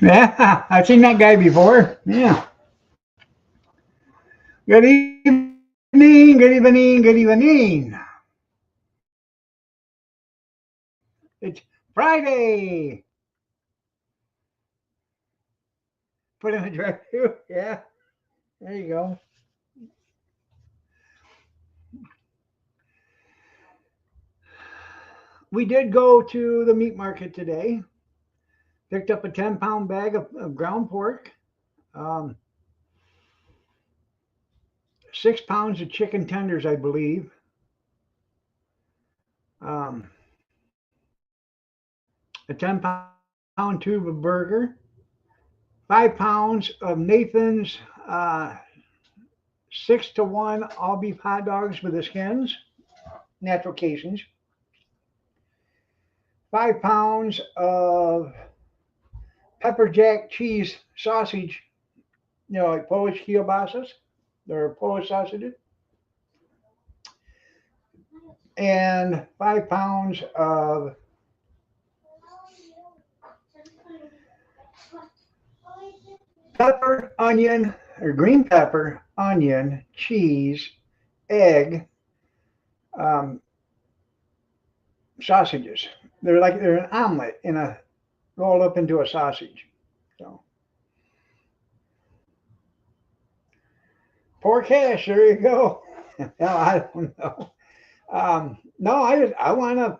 Yeah, I've seen that guy before. Yeah. Good evening, good evening, good evening. It's Friday. Put in the drive-through. Yeah, there you go. We did go to the meat market today. Picked up a 10-pound bag of ground pork, um, 6 pounds of chicken tenders, I believe, um, a 10-pound tube of burger, 5 pounds of Nathan's 6-to-1 all beef hot dogs with the skins, natural casings, 5 pounds of pepper jack cheese sausage, like Polish kielbasas, they're Polish sausages, and 5 pounds of pepper, onion, or green pepper, onion, cheese, egg, um, sausages. They're an omelet in a rolled up into a sausage. So pork hash, there you go. No, I don't know. No, I want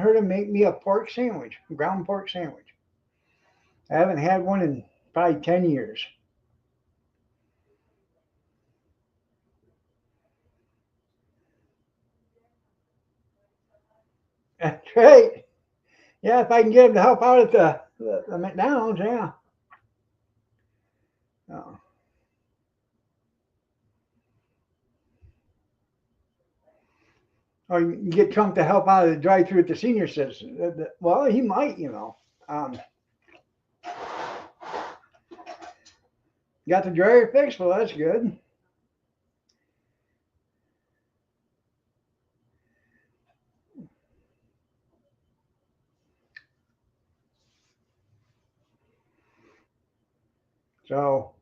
her to make me a pork sandwich, ground pork sandwich. I haven't had one in probably 10 years. That's right. Yeah, if I can get him to help out at the McDonald's, yeah. Oh. Or you can get Trump to help out of the drive-through at the senior citizen. Well, he might. Um, got the dryer fixed. Well, that's good. So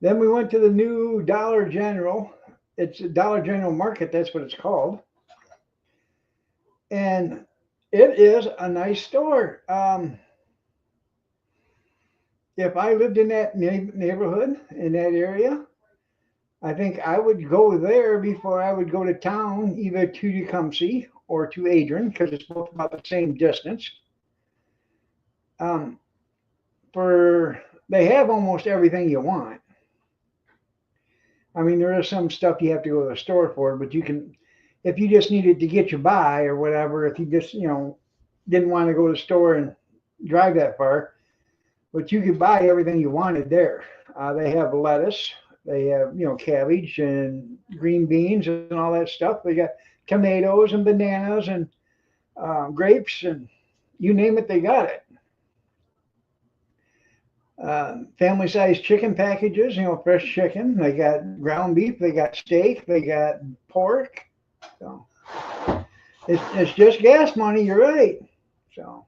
then we went to the new Dollar General. It's a Dollar General Market. That's what it's called, and it is a nice store. If I lived in that neighborhood in that area, I think I would go there before I would go to town, either to Tecumseh or to Adrian, because it's both about the same distance. Um, for They have almost everything you want. I mean, there is some stuff you have to go to the store for, but you can, if you just needed to get you by or whatever, if you just didn't want to go to the store and drive that far, but you could buy everything you wanted there. They have lettuce, they have cabbage and green beans and all that stuff. They got tomatoes and bananas and grapes and you name it, they got it. Family sized chicken packages, fresh chicken. They got ground beef, they got steak, they got pork. So it's just gas money. You're right. So,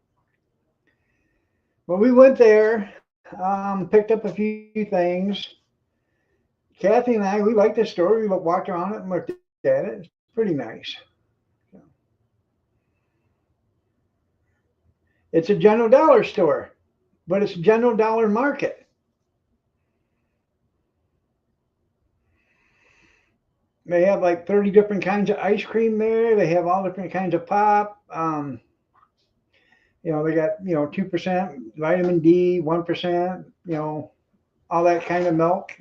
well, we went there, picked up a few things. Kathy and I, we liked the store. We walked around it and looked at it. It's pretty nice. So, it's a General Dollar store, but it's General Dollar Market. They have like 30 different kinds of ice cream there. They have all different kinds of pop. They got 2% vitamin D, 1%. All that kind of milk,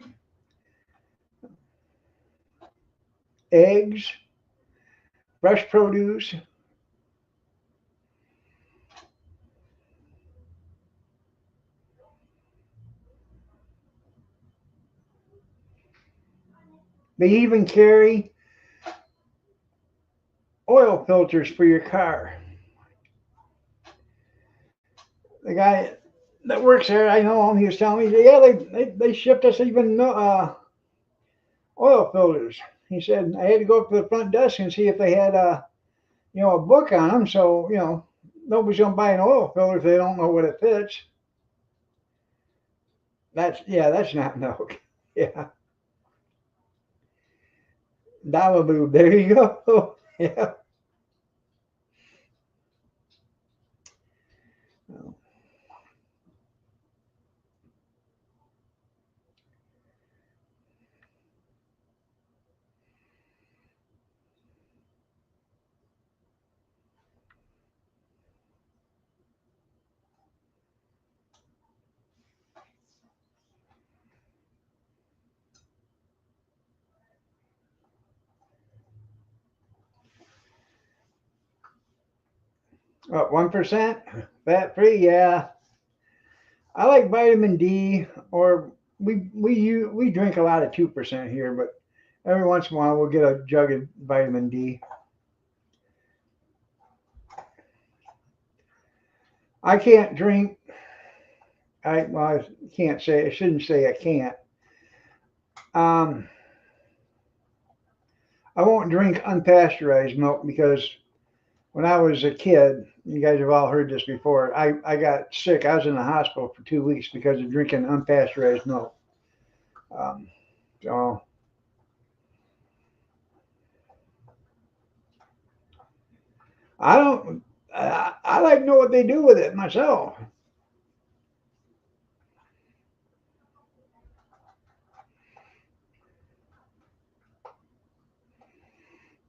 eggs, fresh produce. They even carry oil filters for your car. The guy that works there. I know him. He was telling me, yeah, they shipped us even oil filters. He said I had to go up to the front desk and see if they had a book on them. So nobody's gonna buy an oil filter if they don't know what it fits. That's not milk. Yeah, dollar lube. There you go. Yeah. 1% fat free. Yeah, I like vitamin D, or we drink a lot of 2% here, but every once in a while we'll get a jug of vitamin D. I can't drink. I can't say. I shouldn't say I can't. Um, I won't drink unpasteurized milk because when I was a kid, you guys have all heard this before. I got sick. I was in the hospital for 2 weeks because of drinking unpasteurized milk. Um, so I don't. I like to know what they do with it myself.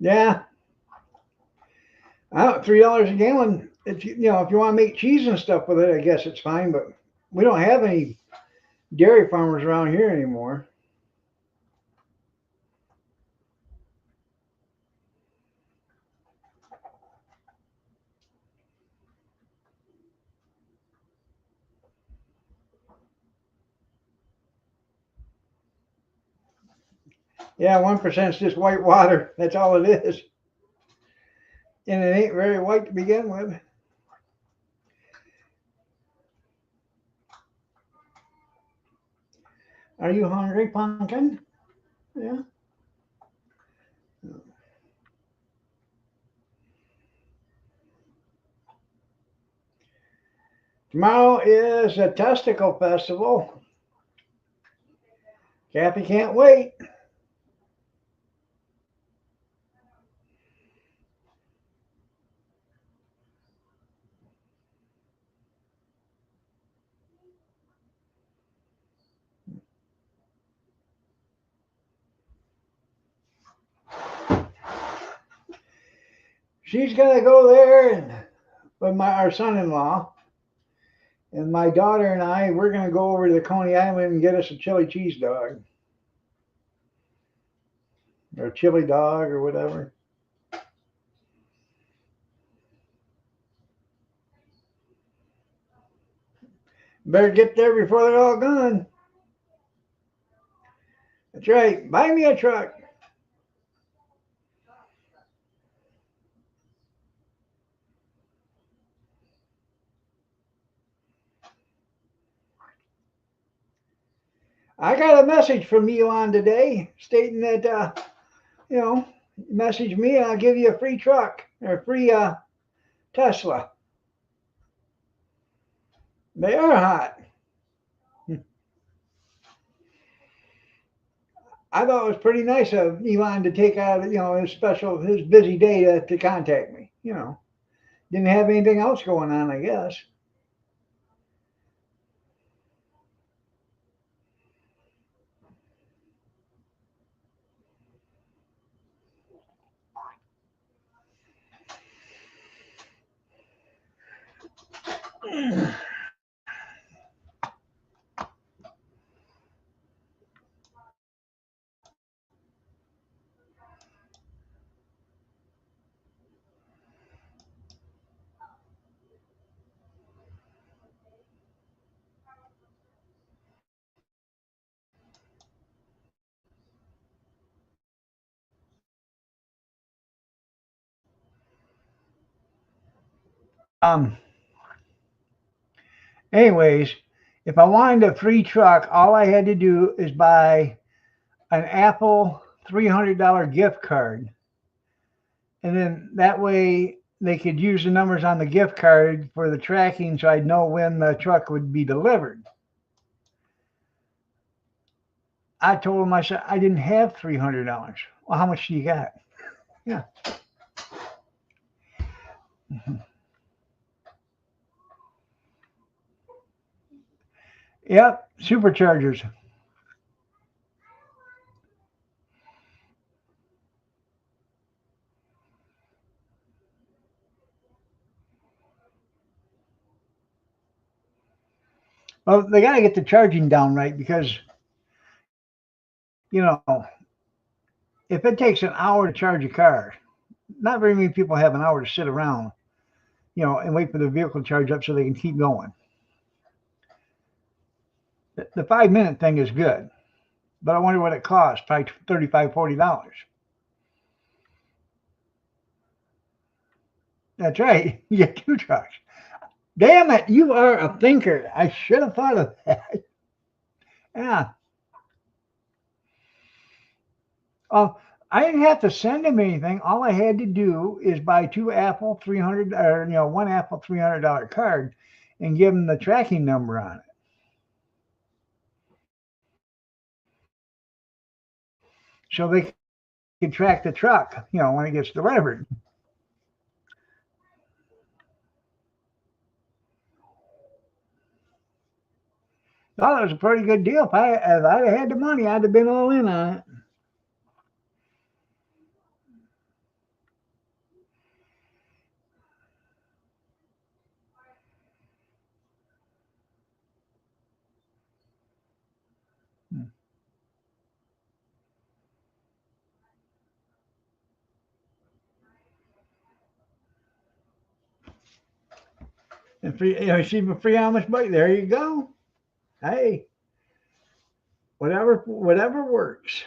Yeah, $3 a gallon. If you want to make cheese and stuff with it, I guess it's fine. But we don't have any dairy farmers around here anymore. Yeah, 1% is just white water. That's all it is, and it ain't very white to begin with. Are you hungry, pumpkin? Yeah. Tomorrow is a testicle festival. Kathy can't wait. She's gonna go there and with our son-in-law, and my daughter and I. We're gonna go over to the Coney Island and get us a chili cheese dog or chili dog or whatever. Better get there before they're all gone. That's right. Buy me a truck. I got a message from Elon today stating that you know, message me and I'll give you a free truck or a free Tesla. They are hot. I thought it was pretty nice of Elon to take out, his busy day to contact me. Didn't have anything else going on, I guess. Um, Anyways, if I wanted a free truck, all I had to do is buy an Apple $300 gift card. And then that way they could use the numbers on the gift card for the tracking so I'd know when the truck would be delivered. I told them, I said, I didn't have $300. Well, how much do you got? Yeah. Yep. Superchargers. Well, they got to get the charging down right because, you know, if it takes an hour to charge a car, not very many people have an hour to sit around, and wait for the vehicle to charge up so they can keep going. The 5 minute thing is good, but I wonder what it costs. Probably $35, $40. That's right. You get two trucks. Damn it, you are a thinker. I should have thought of that. Yeah. Oh, I didn't have to send him anything. All I had to do is buy two Apple 300 or one Apple $300 card and give him the tracking number on it. So they can track the truck, when it gets delivered. Oh, that was a pretty good deal. If I'd have had the money, I'd have been all in on it. And free, see for free how much money? There you go. Hey, whatever works.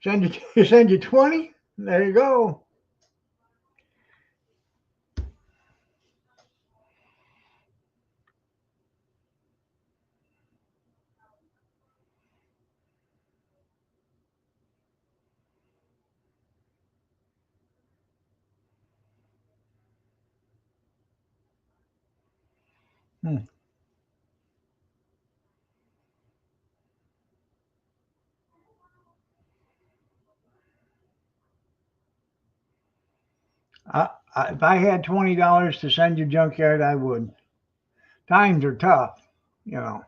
Send you 20. There you go. Hmm. If I had $20 to send you junkyard, I would. Times are tough, you know.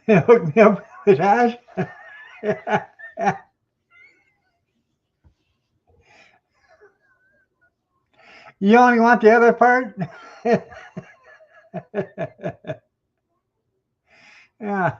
Hook me up with hash. You only want the other part? Yeah.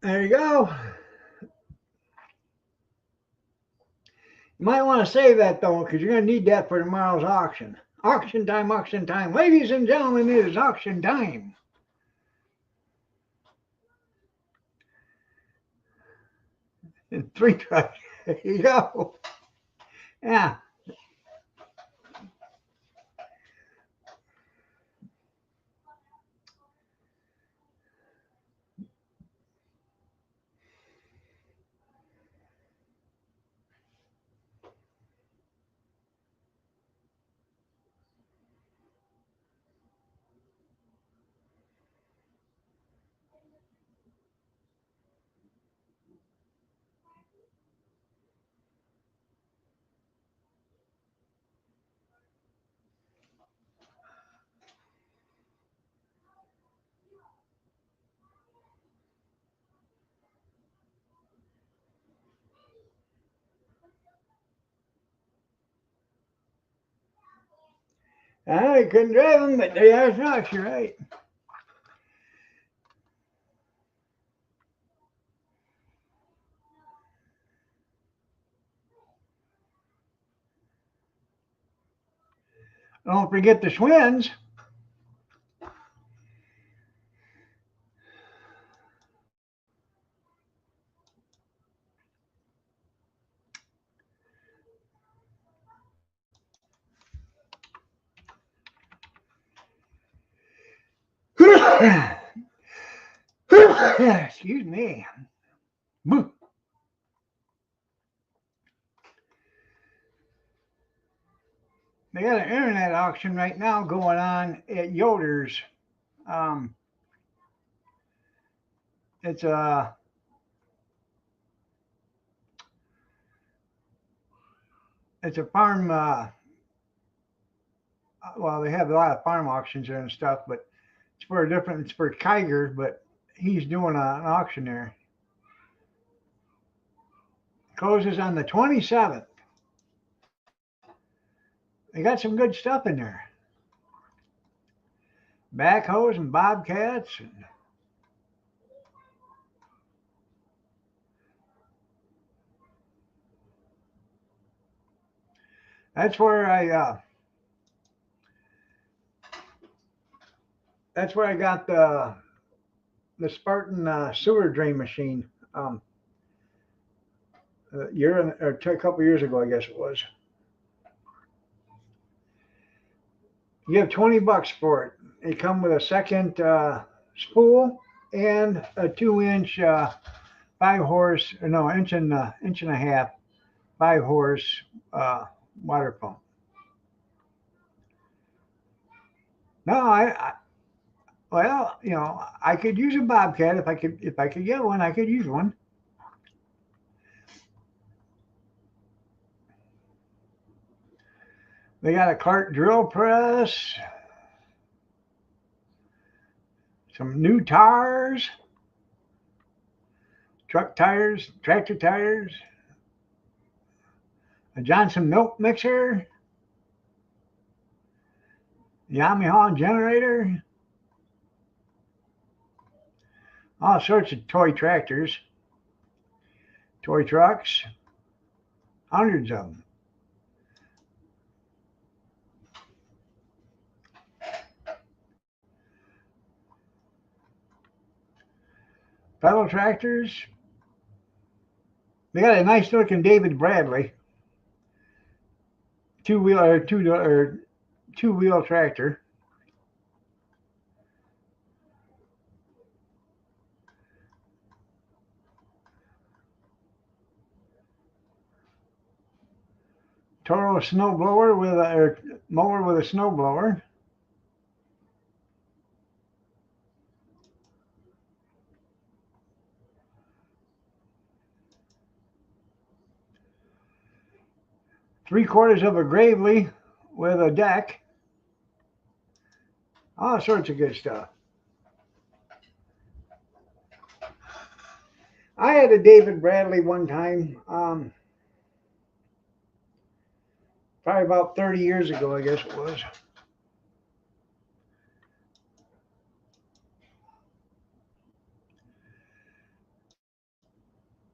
There you go. You might want to save that though, because you're going to need that for tomorrow's auction. Auction time, auction time. Ladies and gentlemen, it is auction time. Three trucks. There you go. Yeah. I couldn't drive them, but they are trucks, you're right. Don't forget the Schwinn's. Excuse me. They got an internet auction right now going on at Yoder's. Um, it's a farm. Well, they have a lot of farm auctions there and stuff, but it's for a different. It's for Kiger, but he's doing an auction there. Closes on the 27th. They got some good stuff in there. Backhoes and bobcats. And that's where I got the Spartan sewer drain machine. A couple years ago, I guess it was. You have $20 for it. They come with a second spool and a 2-inch 5-horse, no, inch and a half 5-horse water pump. No, well, I could use a bobcat if I could get one. I could use one. They got a cart drill press, some new tires, truck tires, tractor tires, a Johnson milk mixer, Yamaha generator, all sorts of toy tractors, toy trucks, hundreds of them. Pedal tractors. They got a nice looking David Bradley two-wheel tractor. Toro snow blower with a mower with a snow blower. Three-quarters of a Gravely with a deck. All sorts of good stuff. I had a David Bradley one time, probably about 30 years ago, I guess it was.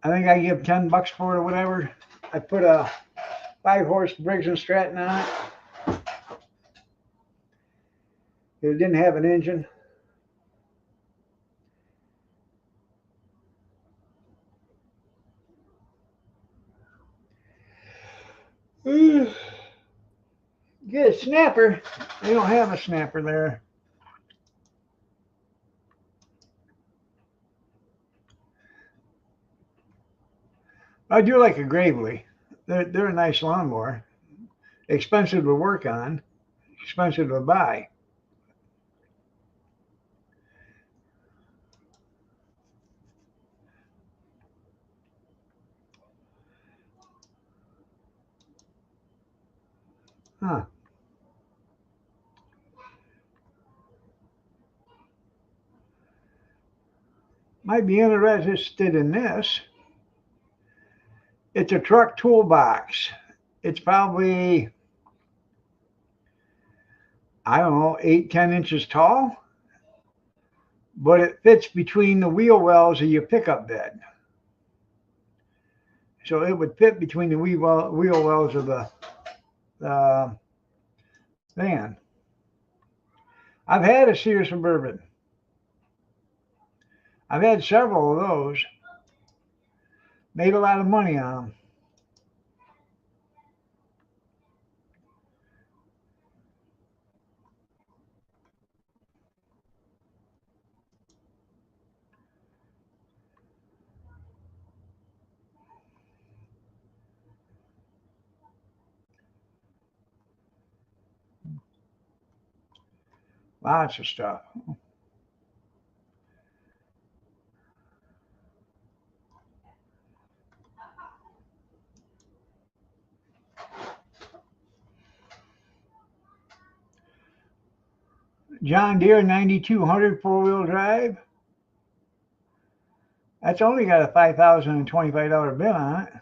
I think I give $10 for it or whatever. I put a 5-horse Briggs and Stratton on it. It didn't have an engine. Get a snapper. They don't have a snapper there. I do like a Gravely. They're a nice lawnmower. Expensive to work on, expensive to buy. Huh. Might be interested in this. It's a truck toolbox. It's probably I don't know, 8, 10 inches tall, but it fits between the wheel wells of your pickup bed. So it would fit between the wheel wells of the van. I've had a Sears Suburban. I've had several of those. Made a lot of money on them. Lots of stuff. John Deere 9200 four-wheel drive. That's only got a $5,025 bid on it.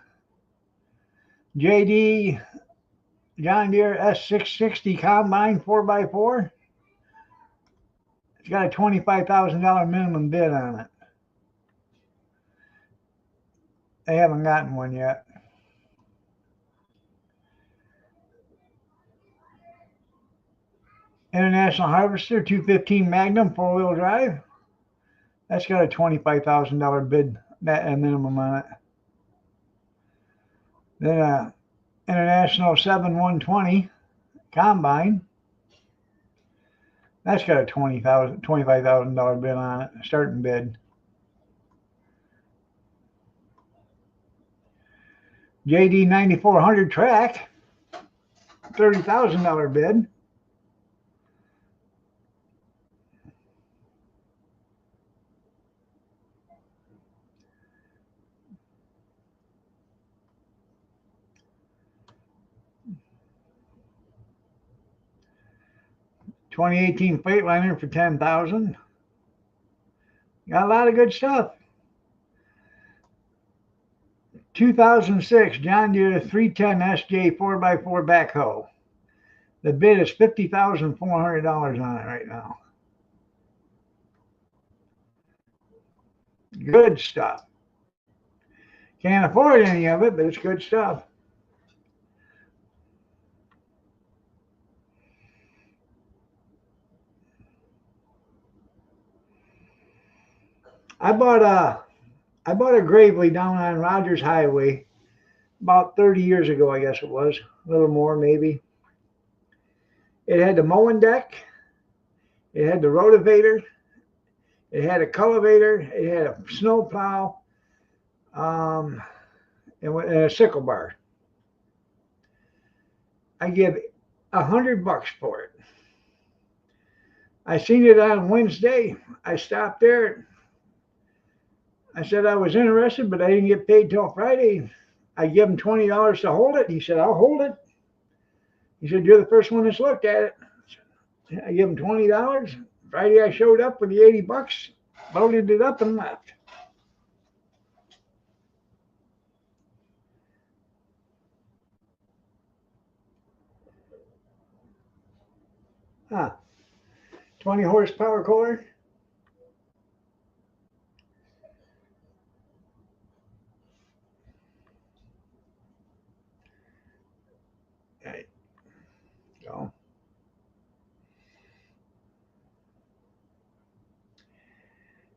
JD John Deere S660 combine 4x4. It's got a $25,000 minimum bid on it. They haven't gotten one yet. International Harvester 215 Magnum four-wheel drive. That's got a $25,000 bid minimum on it. Then International 7120 combine. That's got a $25,000 bid on it, starting bid. JD 9400 track, $30,000 bid. $2018 Freightliner for $10,000. Got a lot of good stuff. 2006 John Deere 310 SJ 4x4 backhoe. The bid is $50,400 on it right now. Good stuff. Can't afford any of it, but it's good stuff. I bought a Gravely down on Rogers Highway about 30 years ago, I guess it was. A little more, maybe. It had the mowing deck. It had the rotavator. It had a cultivator. It had a snow plow. And a sickle bar. I give $100 for it. I seen it on Wednesday. I stopped there. I said I was interested, but I didn't get paid till Friday. I give him $20 to hold it. He said, I'll hold it. He said, you're the first one that's looked at it. I give him $20. Friday I showed up with the $80, loaded it up and left. Huh. 20 horsepower core. There you go.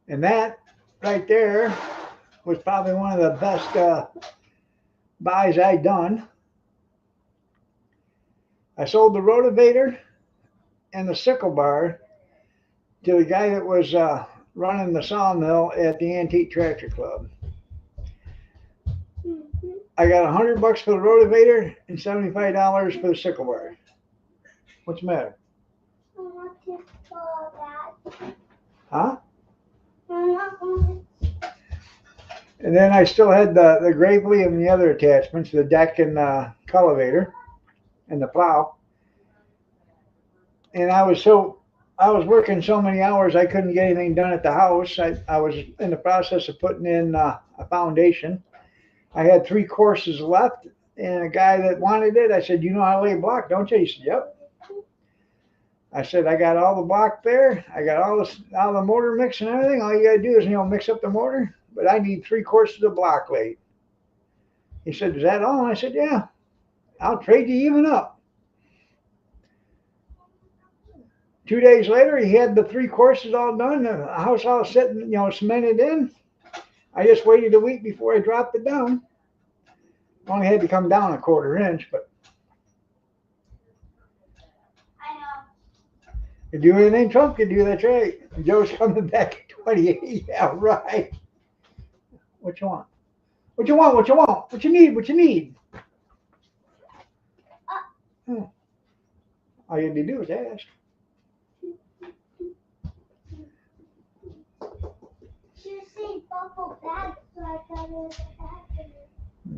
And that right there was probably one of the best buys I'd done. I sold the rotavator and the sickle bar to the guy that was running the sawmill at the Antique Tractor Club. I got $100 for the rotavator and $75 for the sickle bar. What's the matter? Huh? And then I still had the Gravely and the other attachments, the deck and the cultivator and the plow. And I was working so many hours I couldn't get anything done at the house. I was in the process of putting in a foundation. I had 3 courses left, and a guy that wanted it, I said, you know how to lay block, don't you? He said, yep. I said, I got all the block there. I got all the mortar mix and everything. All you got to do is, mix up the mortar. But I need 3/4 of the block laid. He said, is that all? And I said, yeah, I'll trade you even up. 2 days later, he had the 3/4 all done. The house all sitting, cemented in. I just waited a week before I dropped it down. Only had to come down a 1/4 inch, but could do anything Trump could do. That's right. Joe's coming back at 28. Yeah, right. What you want? What you want? What you want? What you need? What you need? All you had to do is ask. She seen bubble bath, so I got her the bath and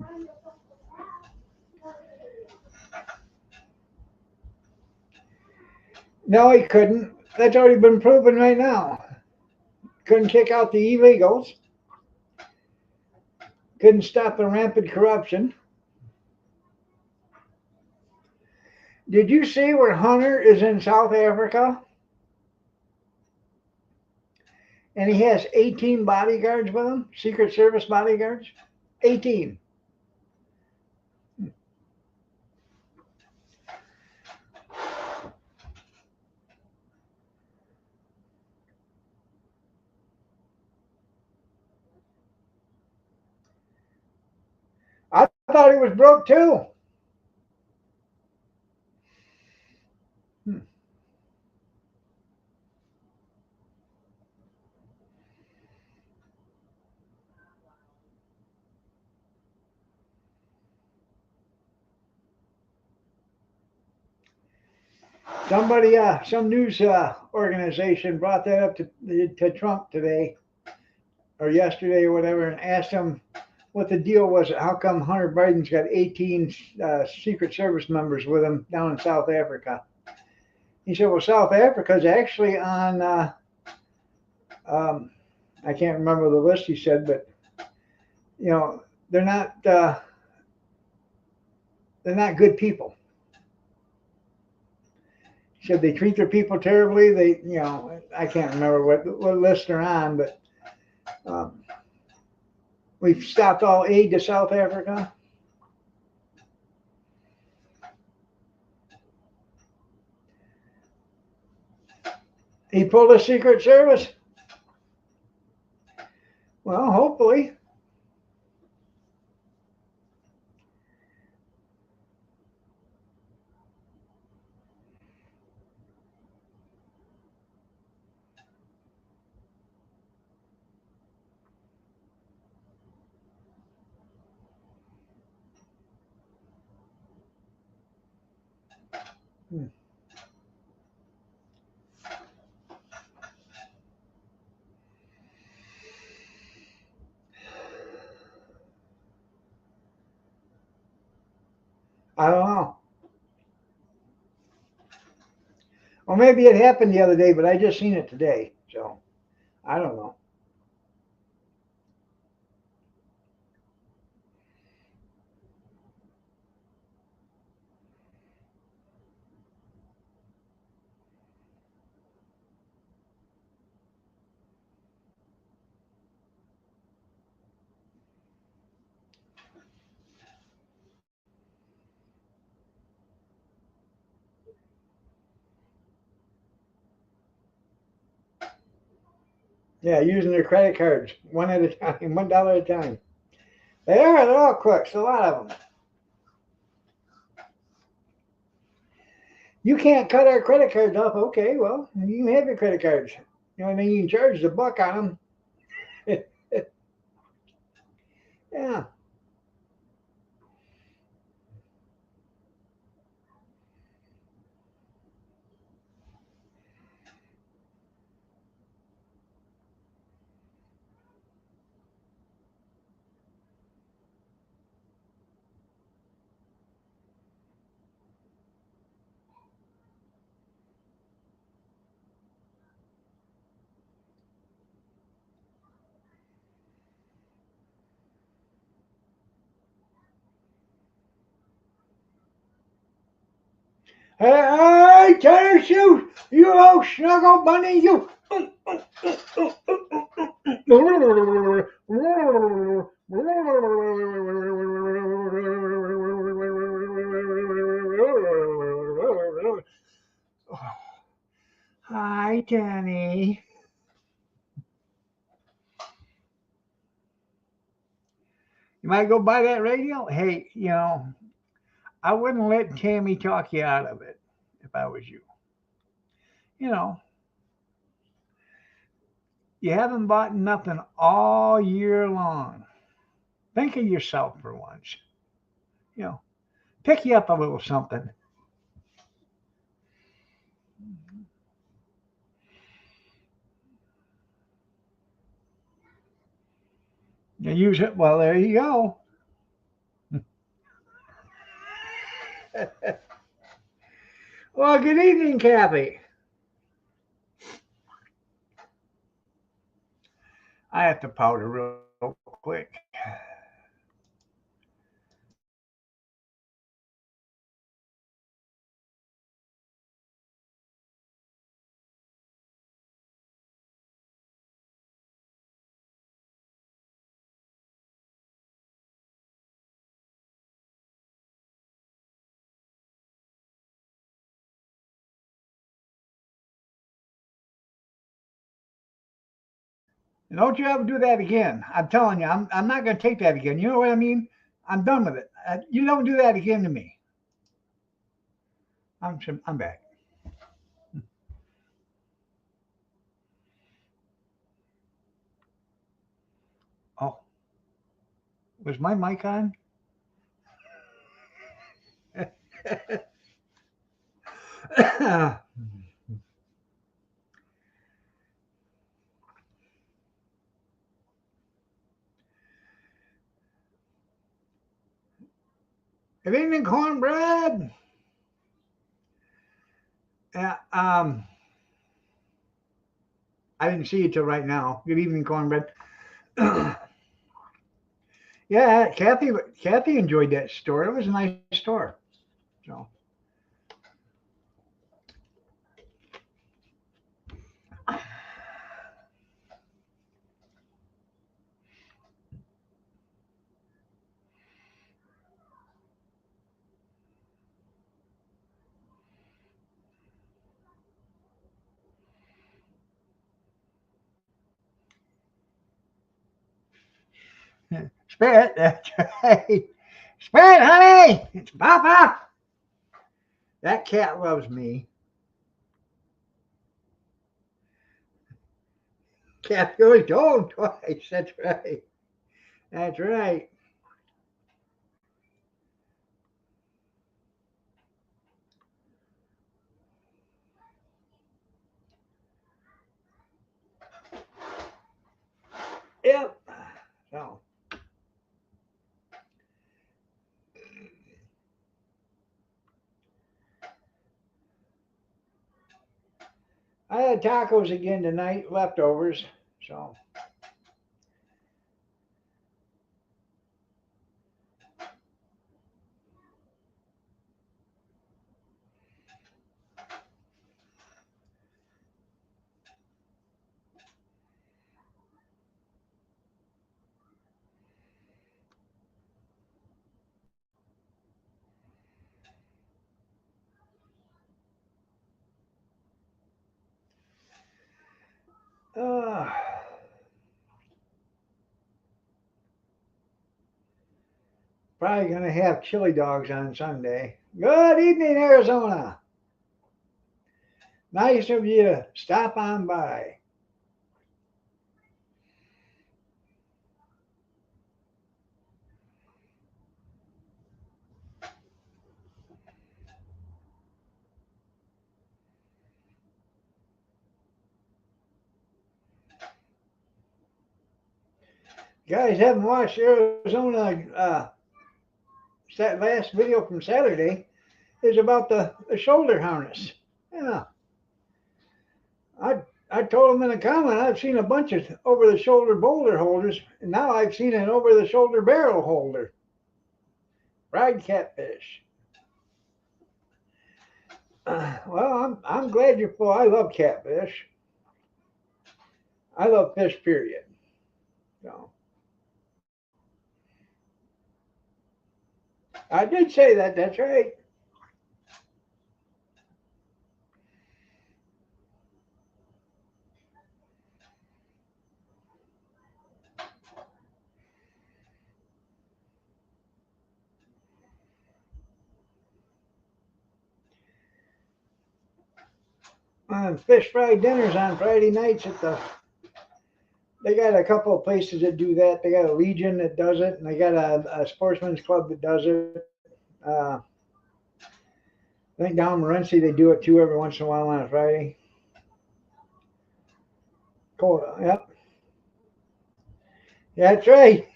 found the bubble bath. No, he couldn't. That's already been proven right now. Couldn't kick out the illegals. Couldn't stop the rampant corruption. Did you see where Hunter is in South Africa? And he has 18 bodyguards with him, Secret Service bodyguards. 18. I thought he was broke too. Somebody, some news organization brought that up to Trump today or yesterday or whatever, and asked him what the deal was. How come Hunter Biden's got 18 Secret Service members with him down in South Africa? He said, well, South Africa's actually on, I can't remember the list he said, but, they're not good people. He said they treat their people terribly. I can't remember what list they're on, but we've stopped all aid to South Africa. He pulled a Secret Service. Well, hopefully. I don't know. Or maybe it happened the other day, but I just seen it today. So I don't know. Yeah, using their credit cards one at a time, $1 at a time. They're all crooks, a lot of them. You can't cut our credit cards off. Okay, well, you can have your credit cards. And then you can charge the buck on them. Yeah. Hey, Hi, tennis shoes. You old snuggle bunny. You. Hi, Danny. You might go buy that radio. Hey, I wouldn't let Tammy talk you out of it if I was you. You know, you haven't bought nothing all year long. Think of yourself for once. You know, pick you up a little something. You use it. Well, there you go. Well, good evening, Kathy. I have to powder real quick. Don't you ever do that again. I'm telling you, I'm not going to take that again. You know what I mean? I'm done with it. You don't do that again to me. I'm back. Oh, was my mic on? Good evening, cornbread. Yeah, I didn't see you till right now. Good evening, cornbread. Yeah, Kathy enjoyed that store. It was a nice store. So Spirit, that's right. Spirit, honey, it's Papa. That cat loves me. Kathy always told twice. That's right. That's right. Yep. So I had tacos again tonight, leftovers. So uh, probably gonna have chili dogs on Sunday. Good evening, Arizona. Nice of you to stop on by. You guys haven't watched Arizona. That last video from Saturday is about the shoulder harness. Yeah, I I told them in the comment I've seen a bunch of over the shoulder boulder holders, and now I've seen an over the shoulder barrel holder. Fried catfish. Well, I'm glad you're full. I love catfish. I love fish. Period. So I did say that. That's right. Fish fry dinners on Friday nights at the. They got a couple of places that do that. They got a Legion that does it, and they got a Sportsman's Club that does it. Uh, I think down in Morenci they do it too every once in a while on a Friday. Cool. Yep. Yeah, that's right.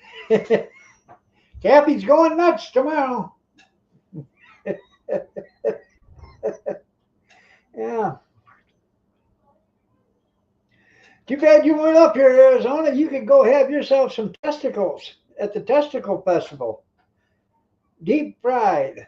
Kathy's going nuts tomorrow. Yeah. Too bad you weren't up here, Arizona. You could go have yourself some testicles at the Testicle Festival. Deep fried.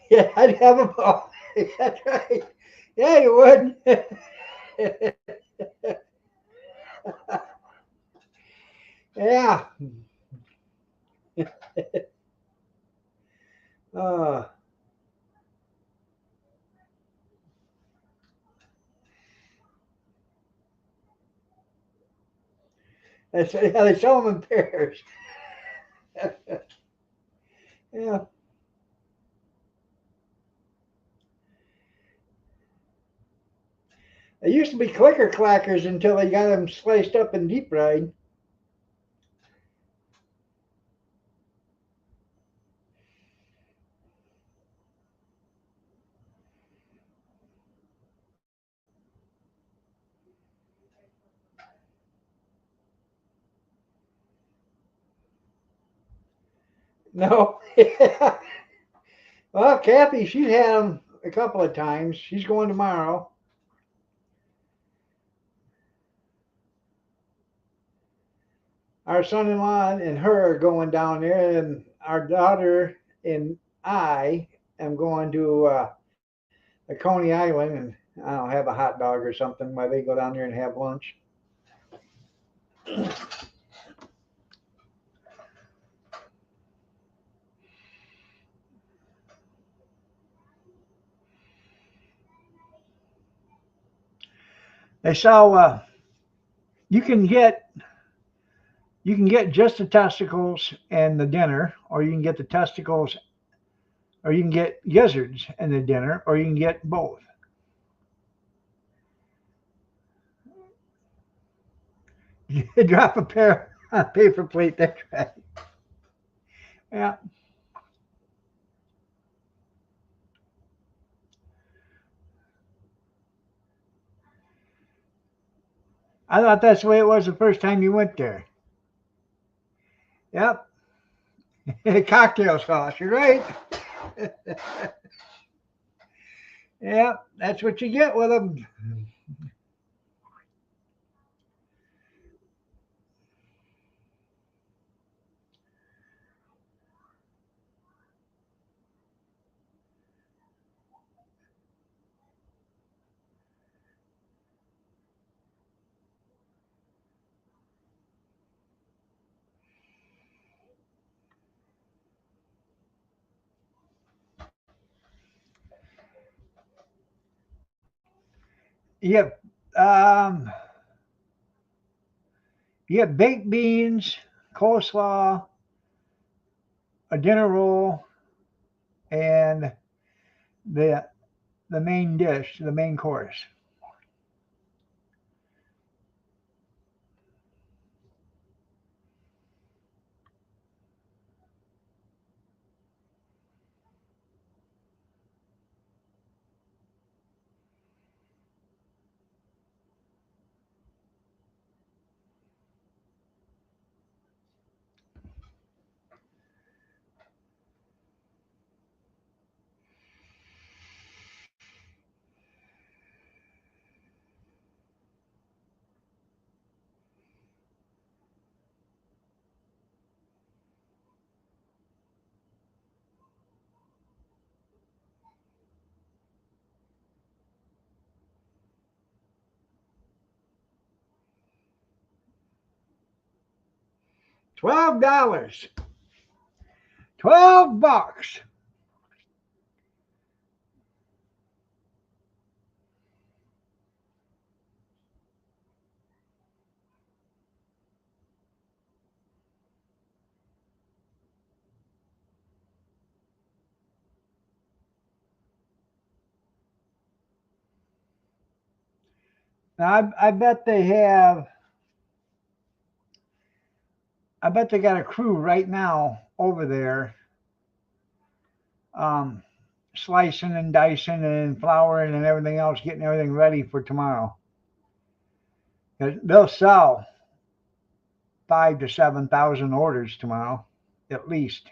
Yeah, I'd have them all. That's right. Yeah, you would. Yeah. Uh, that's, yeah, they sell them in pairs. Yeah. They used to be clicker clackers until they got them sliced up and deep fried. No. Yeah. Well, Kathy, she's had them a couple of times. She's going tomorrow. Our son-in-law and her are going down there, and our daughter and I am going to the Coney Island, and I don't know, have a hot dog or something while they go down there and have lunch. They sell. You can get you can get just the testicles and the dinner, or you can get the testicles, or you can get gizzards and the dinner, or you can get both. Drop a pair on a paper plate. That's right. Yeah, I thought that's the way it was the first time you went there. Yep, cocktail sauce. You're right. Yep, that's what you get with them. Yep. Um, you get baked beans, coleslaw, a dinner roll, and the the main dish, the main course. $12. $12. Now I bet they have. I bet they got a crew right now over there, um, slicing and dicing and flouring and everything else, getting everything ready for tomorrow. They'll sell 5 to 7 thousand orders tomorrow, at least.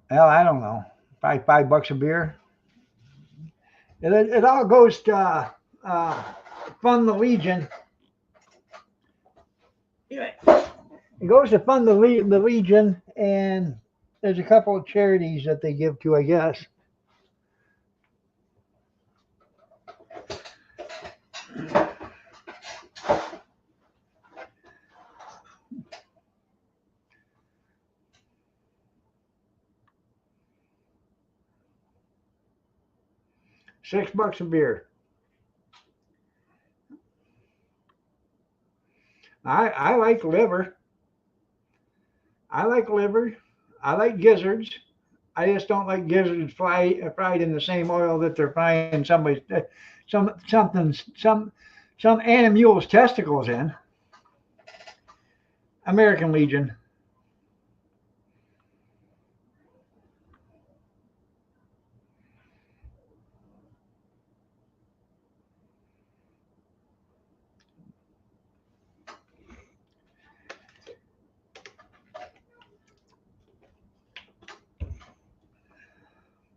Well, I don't know, probably $5 a beer. It all goes to fund the Legion. It goes to fund the Legion, and there's a couple of charities that they give to, I guess. $6 a beer. I like liver. I like liver. I like gizzards. I just don't like gizzards fried in the same oil that they're frying some animal's testicles in. American Legion.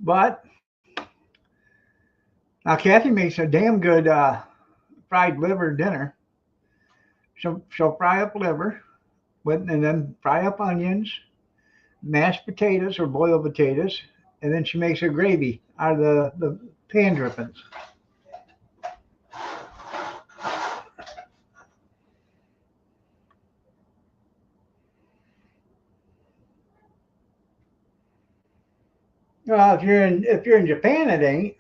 But now Kathy makes a damn good fried liver dinner. She'll fry up liver and then fry up onions, mashed potatoes or boiled potatoes, and then she makes a gravy out of the pan drippings. Well, if you're in Japan, it ain't.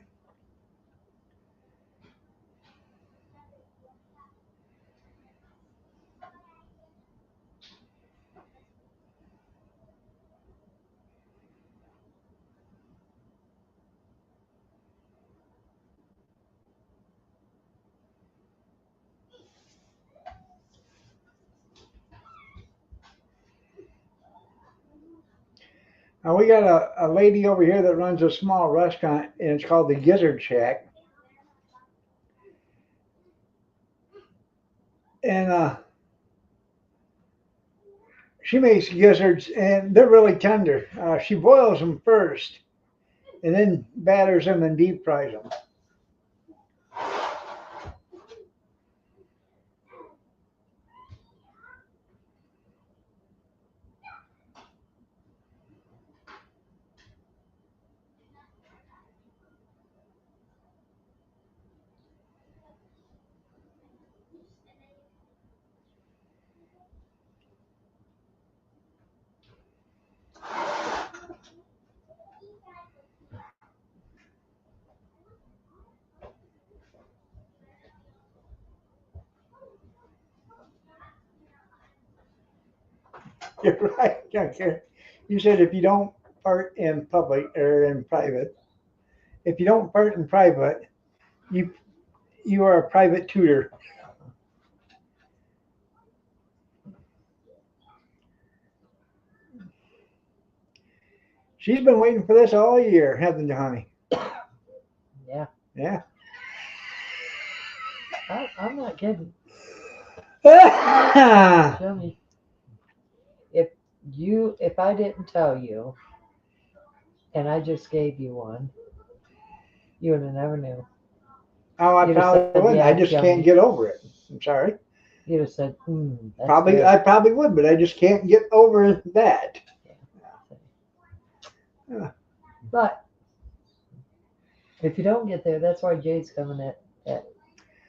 Now we got a lady over here that runs a small restaurant, and it's called the Gizzard Shack. And she makes gizzards, and they're really tender. She boils them first, and then batters them and deep fries them. You're right. Okay. You said if you don't fart in public or in private, if you don't fart in private, you you are a private tutor. She's been waiting for this all year, hasn't you, honey? Yeah, Yeah. I'm not kidding. Yeah. Tell me, if I didn't tell you, and I just gave you one, you would have never knew. Oh, I You'd have probably said, wouldn't. yeah, I it's just can't yummy. get over it. I'm sorry. You'd have said, that's Probably, good. I probably would, but I just can't get over that. Yeah. But if you don't get there, that's why Jade's coming at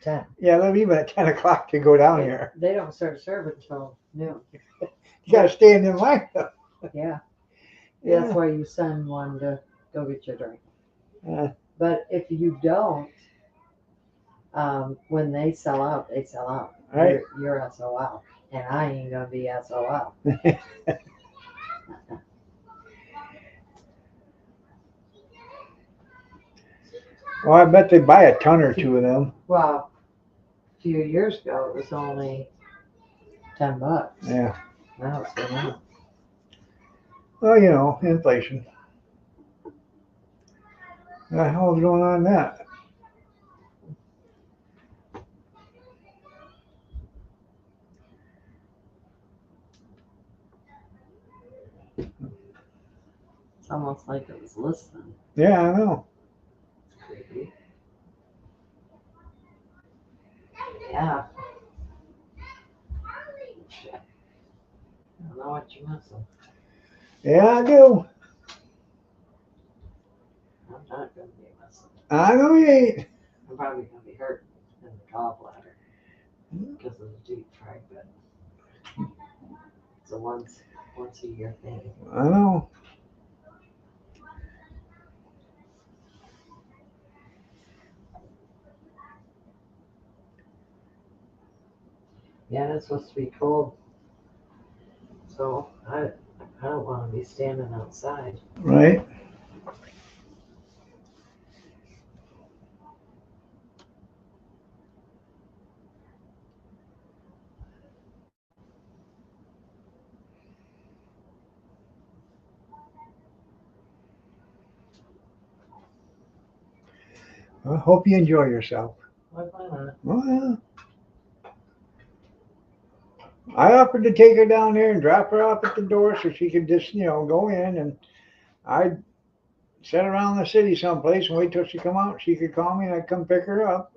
10. Yeah, they're leaving at 10 o'clock to go down They, here. they don't start serving until noon. You got to stand in line. Yeah. Yeah. That's why you send one to go get your drink. Uh, But if you don't, when they sell out, they sell out. Right. You're SOL. And I ain't going to be SOL. well, I bet they buy a ton or two of them. Well, a few years ago, it was only $10. Yeah. Now it's going up. Well, you know, inflation. What the hell is going on that? It's almost like it was listening. Yeah, I know. It's creepy. Yeah. Shit. I don't know what you're missing. Yeah, I do. I'm not going to be missing. I know you ain't. I'm probably going to be hurting in the gallbladder because of the deep fried, but it's a once a year thing. I know. Yeah, it's supposed to be cold. So I don't want to be standing outside. Right. I hope you enjoy yourself. Why not? Well, yeah. I offered to take her down there and drop her off at the door so she could just, you know, go in, and I'd sit around the city someplace and wait till she come out. She could call me and I'd come pick her up.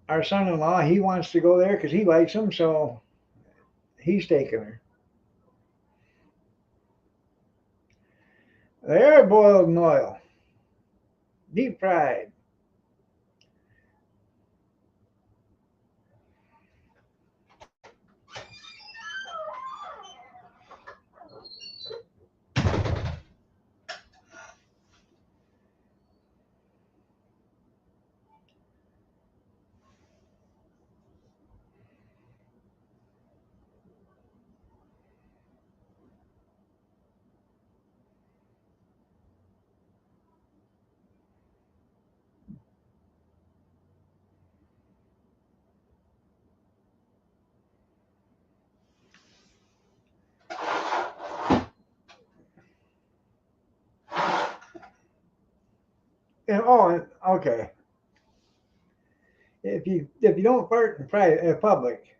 Our son-in-law, he wants to go there because he likes them, so he's taking her. They're boiled in oil, deep fried. And oh, okay. If you don't fart in public,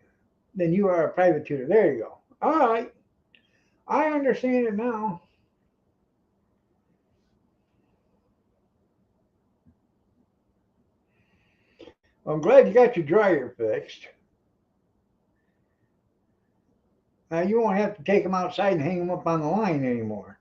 then you are a private tutor. There you go. All right, I understand it now. I'm glad you got your dryer fixed. Now you won't have to take them outside and hang them up on the line anymore.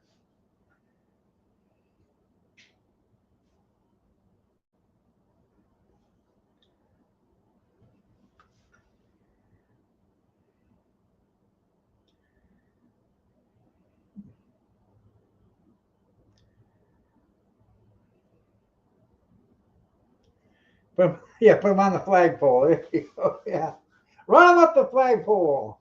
Put them on the flagpole. There you go. Yeah, run them up the flagpole.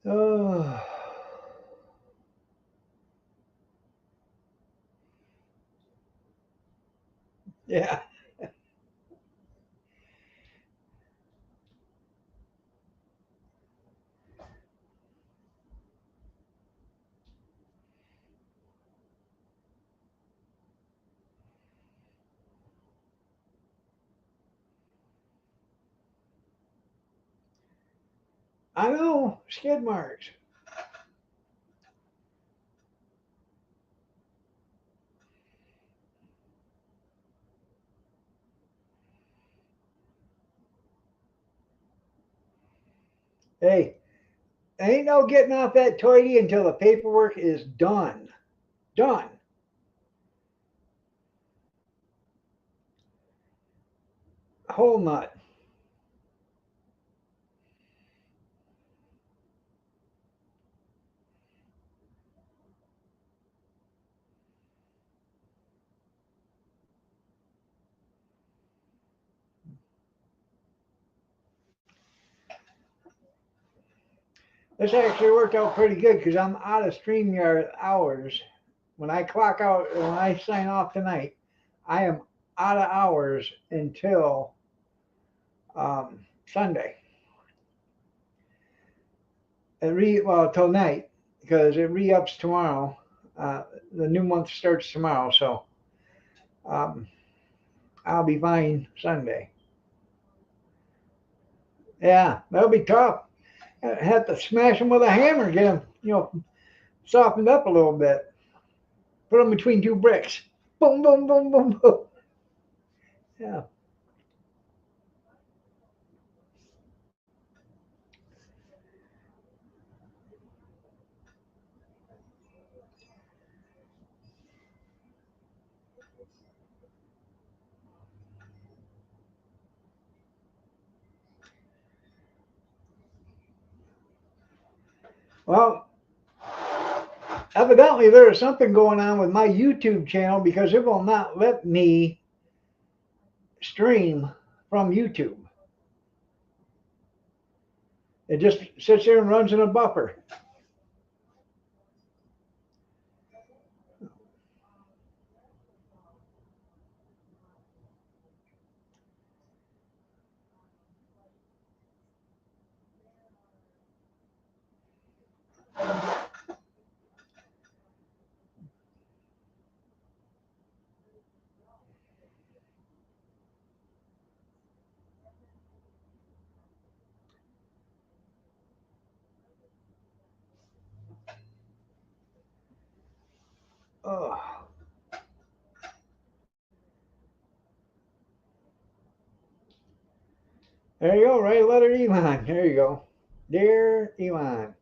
Oh, yeah. I know, skid marks. Hey, ain't no getting off that toity until the paperwork is done. Done. Whole nut. This actually worked out pretty good because I'm out of StreamYard hours. When I clock out, when I sign off tonight, I am out of hours until Sunday. Well, till night because it re-ups tomorrow. The new month starts tomorrow, so um, I'll be fine Sunday. Yeah, that'll be tough. I have to smash them with a hammer, get them, softened up a little bit. Put them between two bricks. Boom, boom, boom, boom, boom. Yeah. Well, evidently there is something going on with my YouTube channel because it will not let me stream from YouTube. It just sits there and runs in a buffer. Oh, there you go, right letter Elon. There you go. Dear Elon,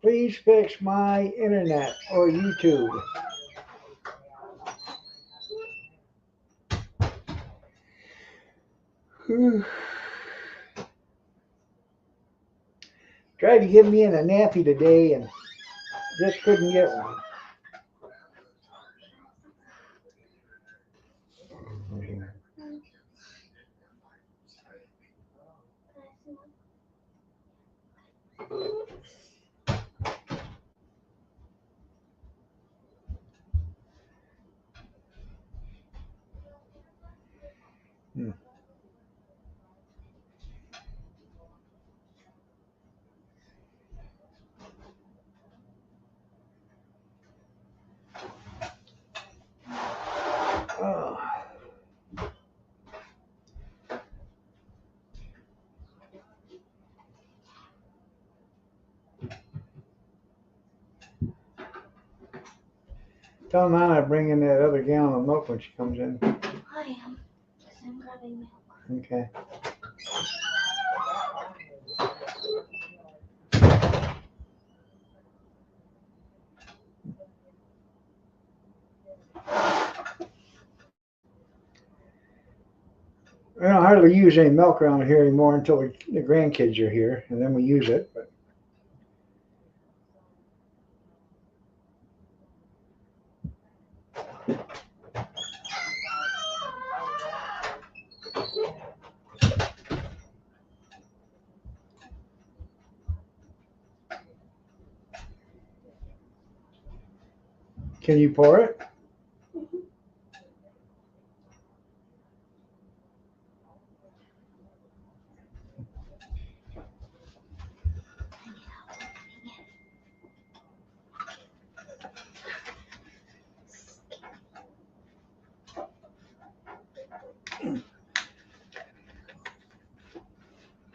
please fix my internet or YouTube. Tried to get me in a nappy today and just couldn't get one. Hmm. Oh. Tell Nana to bring in that other gallon of milk when she comes in. I am. I'm grabbing milk. Okay. We don't hardly use any milk around here anymore until the grandkids are here, and then we use it. But can you pour it?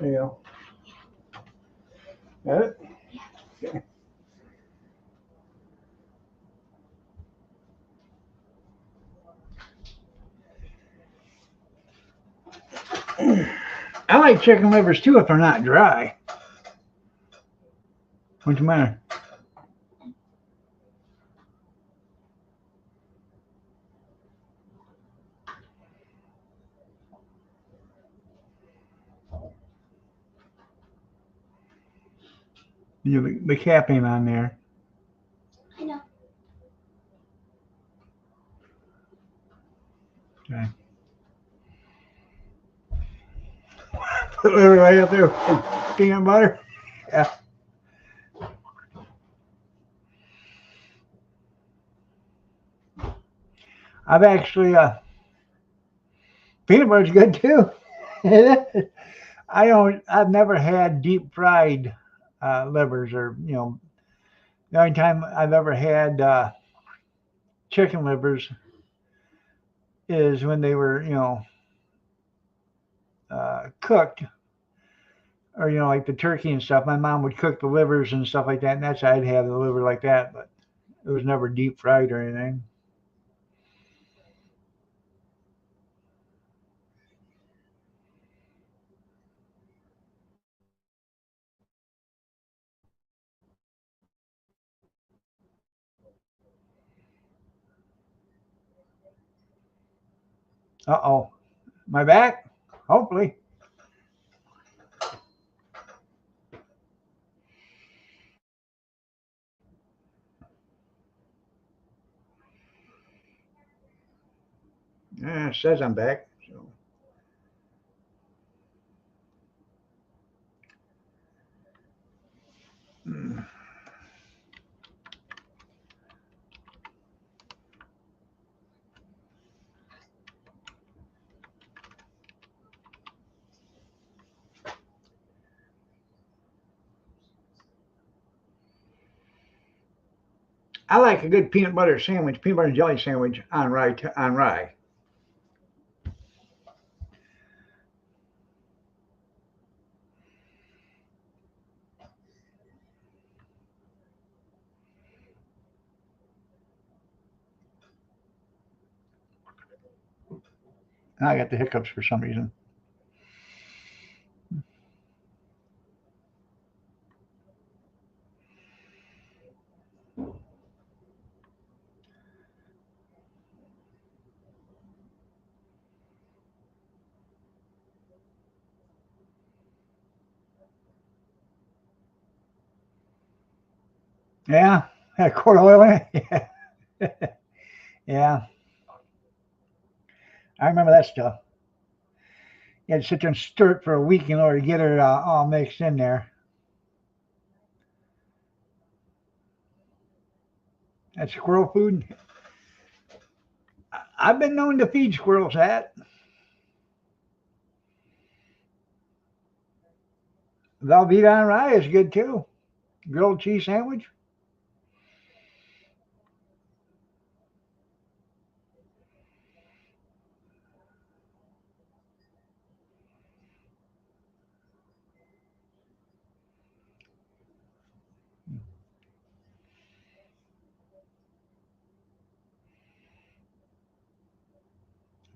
There you go. Got it? I like chicken livers too if they're not dry. What's the matter? The cap ain't on there. I know. Okay. Put liver right up there with peanut butter. Yeah. I've actually peanut butter's good too. I've never had deep fried livers, or the only time I've ever had chicken livers is when they were cooked, or like the turkey and stuff. My mom would cook the livers and stuff like that, and that's I'd have the liver like that, but it was never deep fried or anything. Uh-oh, my back. Hopefully. Yeah, it says I'm back. So. Mm. I like a good peanut butter sandwich, peanut butter and jelly sandwich on rye. On rye. I got the hiccups for some reason. Yeah, had a quart of oil in it. Yeah, yeah. I remember that stuff. You had to sit there and stir it for a week in order to get it all mixed in there. That's squirrel food. I've been known to feed squirrels that. Velveeta on rye is good too. Grilled cheese sandwich.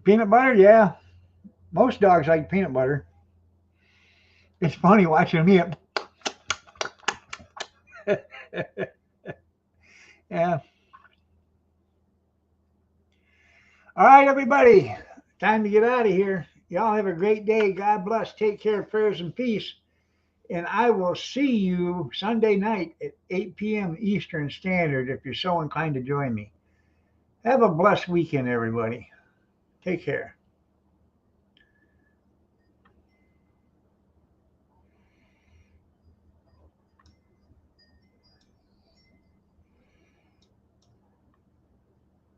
Peanut butter, yeah. Most dogs like peanut butter. It's funny watching them eat it. Yeah. All right, everybody. Time to get out of here. Y'all have a great day. God bless. Take care. Prayers and peace. And I will see you Sunday night at 8 p.m. Eastern Standard if you're so inclined to join me. Have a blessed weekend, everybody. Take care.